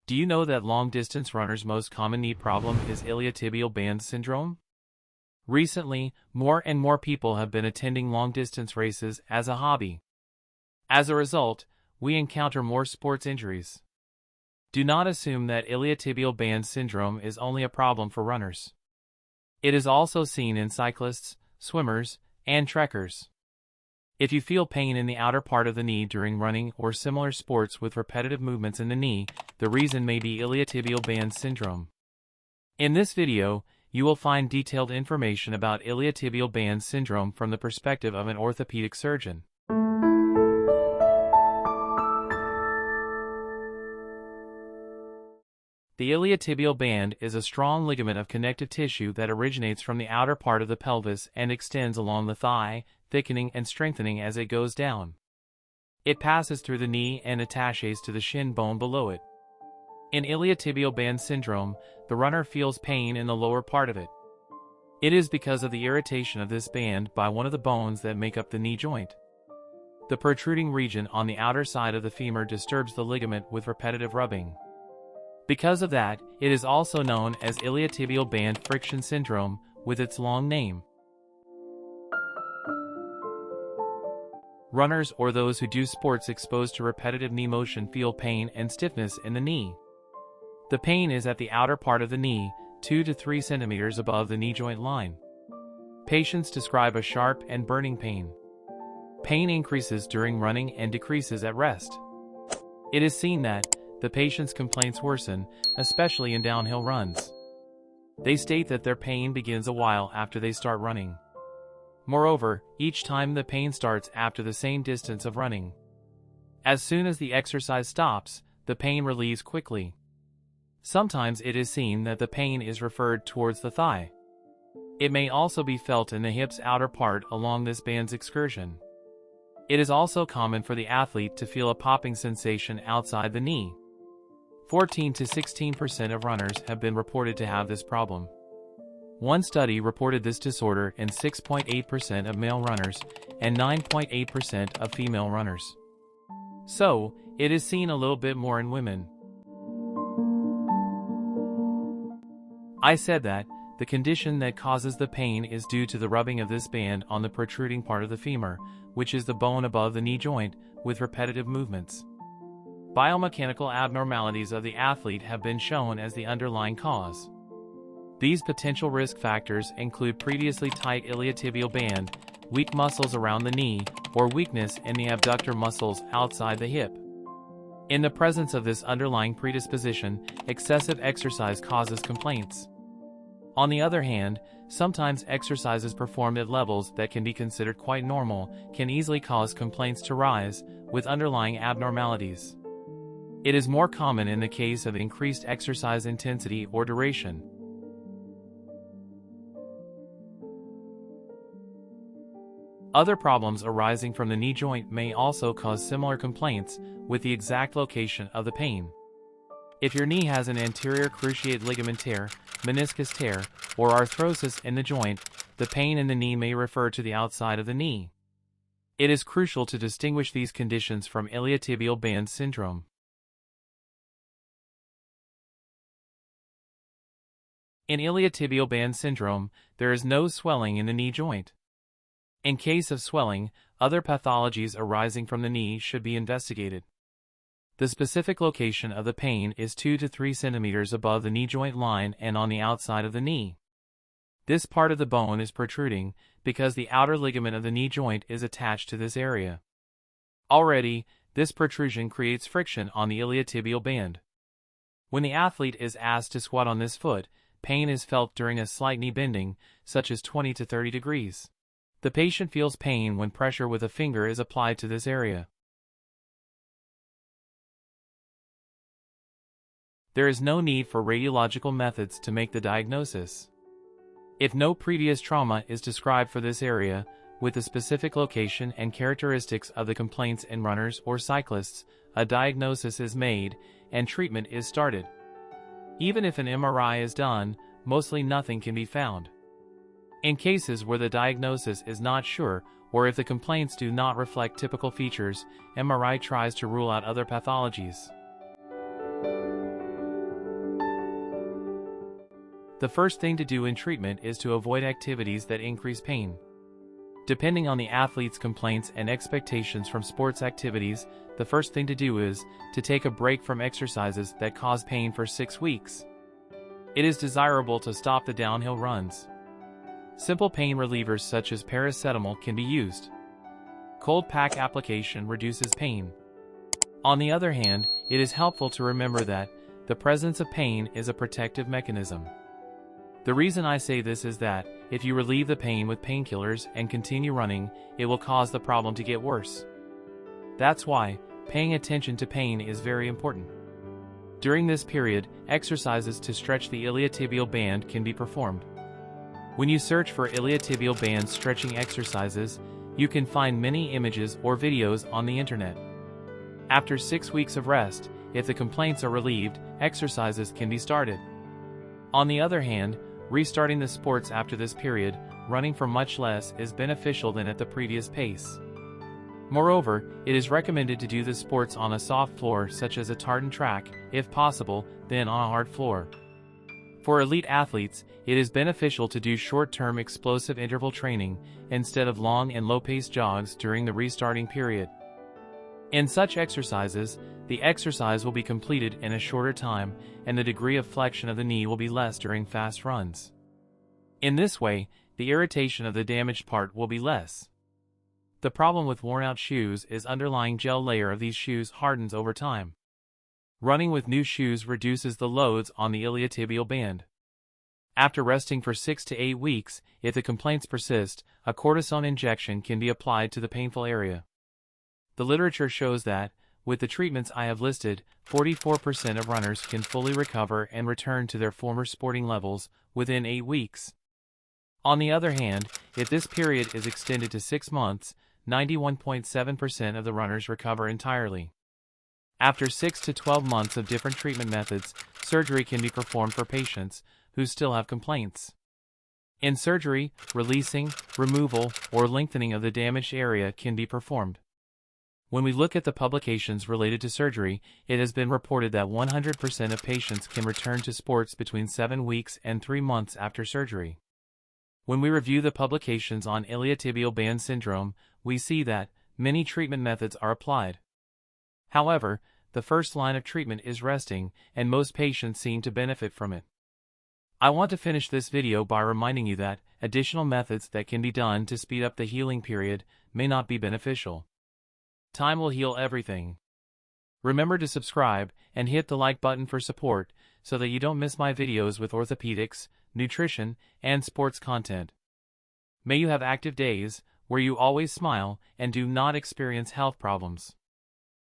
Do you know that long-distance runners' most common knee problem is iliotibial band syndrome? Recently, more and more people have been attending long-distance races as a hobby. As a result, we encounter more sports injuries. Do not assume that iliotibial band syndrome is only a problem for runners. It is also seen in cyclists, swimmers, and trekkers. If you feel pain in the outer part of the knee during running or similar sports with repetitive movements in the knee, the reason may be iliotibial band syndrome. In this video, you will find detailed information about iliotibial band syndrome from the perspective of an orthopedic surgeon. The iliotibial band is a strong ligament of connective tissue that originates from the outer part of the pelvis and extends along the thigh, thickening and strengthening as it goes down. It passes through the knee and attaches to the shin bone below it. In iliotibial band syndrome, the runner feels pain in the lower part of it. It is because of the irritation of this band by one of the bones that make up the knee joint. The protruding region on the outer side of the femur disturbs the ligament with repetitive rubbing. Because of that, it is also known as iliotibial band friction syndrome, with its long name. Runners or those who do sports exposed to repetitive knee motion feel pain and stiffness in the knee. The pain is at the outer part of the knee, 2 to 3 centimeters above the knee joint line. Patients describe a sharp and burning pain. Pain increases during running and decreases at rest. It is seen that the patient's complaints worsen, especially in downhill runs. They state that their pain begins a while after they start running. Moreover, each time the pain starts after the same distance of running. As soon as the exercise stops, the pain relieves quickly. Sometimes it is seen that the pain is referred towards the thigh. It may also be felt in the hip's outer part along this band's excursion. It is also common for the athlete to feel a popping sensation outside the knee. 14 to 16% of runners have been reported to have this problem. One study reported this disorder in 6.8% of male runners and 9.8% of female runners. So, it is seen a little bit more in women. I said that the condition that causes the pain is due to the rubbing of this band on the protruding part of the femur, which is the bone above the knee joint, with repetitive movements. Biomechanical abnormalities of the athlete have been shown as the underlying cause. These potential risk factors include previously tight iliotibial band, weak muscles around the knee, or weakness in the abductor muscles outside the hip. In the presence of this underlying predisposition, excessive exercise causes complaints. On the other hand, sometimes exercises performed at levels that can be considered quite normal can easily cause complaints to rise, with underlying abnormalities. It is more common in the case of increased exercise intensity or duration. Other problems arising from the knee joint may also cause similar complaints, with the exact location of the pain. If your knee has an anterior cruciate ligament tear, meniscus tear, or arthrosis in the joint, the pain in the knee may refer to the outside of the knee. It is crucial to distinguish these conditions from iliotibial band syndrome. In iliotibial band syndrome, there is no swelling in the knee joint. In case of swelling, other pathologies arising from the knee should be investigated. The specific location of the pain is 2 to 3 centimeters above the knee joint line and on the outside of the knee. This part of the bone is protruding because the outer ligament of the knee joint is attached to this area. Already, this protrusion creates friction on the iliotibial band. When the athlete is asked to squat on this foot, pain is felt during a slight knee bending, such as 20 to 30 degrees. The patient feels pain when pressure with a finger is applied to this area. There is no need for radiological methods to make the diagnosis. If no previous trauma is described for this area, with the specific location and characteristics of the complaints in runners or cyclists, a diagnosis is made and treatment is started. Even if an MRI is done, mostly nothing can be found. In cases where the diagnosis is not sure, or if the complaints do not reflect typical features, MRI tries to rule out other pathologies. The first thing to do in treatment is to avoid activities that increase pain. Depending on the athlete's complaints and expectations from sports activities, the first thing to do is to take a break from exercises that cause pain for 6 weeks. It is desirable to stop the downhill runs. Simple pain relievers such as paracetamol can be used. Cold pack application reduces pain. On the other hand, it is helpful to remember that the presence of pain is a protective mechanism. The reason I say this is that if you relieve the pain with painkillers and continue running, it will cause the problem to get worse. That's why paying attention to pain is very important. During this period, exercises to stretch the iliotibial band can be performed. When you search for iliotibial band stretching exercises, you can find many images or videos on the internet. After 6 weeks of rest, if the complaints are relieved, exercises can be started. On the other hand, restarting the sports after this period, running for much less, is beneficial than at the previous pace. Moreover, it is recommended to do the sports on a soft floor such as a tartan track, if possible, than on a hard floor. For elite athletes, it is beneficial to do short-term explosive interval training instead of long and low-paced jogs during the restarting period. In such exercises, the exercise will be completed in a shorter time and the degree of flexion of the knee will be less during fast runs. In this way, the irritation of the damaged part will be less. The problem with worn-out shoes is underlying gel layer of these shoes hardens over time. Running with new shoes reduces the loads on the iliotibial band. After resting for 6 to 8 weeks, if the complaints persist, a cortisone injection can be applied to the painful area. The literature shows that, with the treatments I have listed, 44% of runners can fully recover and return to their former sporting levels within 8 weeks. On the other hand, if this period is extended to 6 months, 91.7% of the runners recover entirely. After 6 to 12 months of different treatment methods, surgery can be performed for patients who still have complaints. In surgery, releasing, removal, or lengthening of the damaged area can be performed. When we look at the publications related to surgery, it has been reported that 100% of patients can return to sports between 7 weeks and 3 months after surgery. When we review the publications on iliotibial band syndrome, we see that many treatment methods are applied. However, the first line of treatment is resting, and most patients seem to benefit from it. I want to finish this video by reminding you that additional methods that can be done to speed up the healing period may not be beneficial. Time will heal everything. Remember to subscribe and hit the like button for support so that you don't miss my videos with orthopedics, nutrition, and sports content. May you have active days where you always smile and do not experience health problems.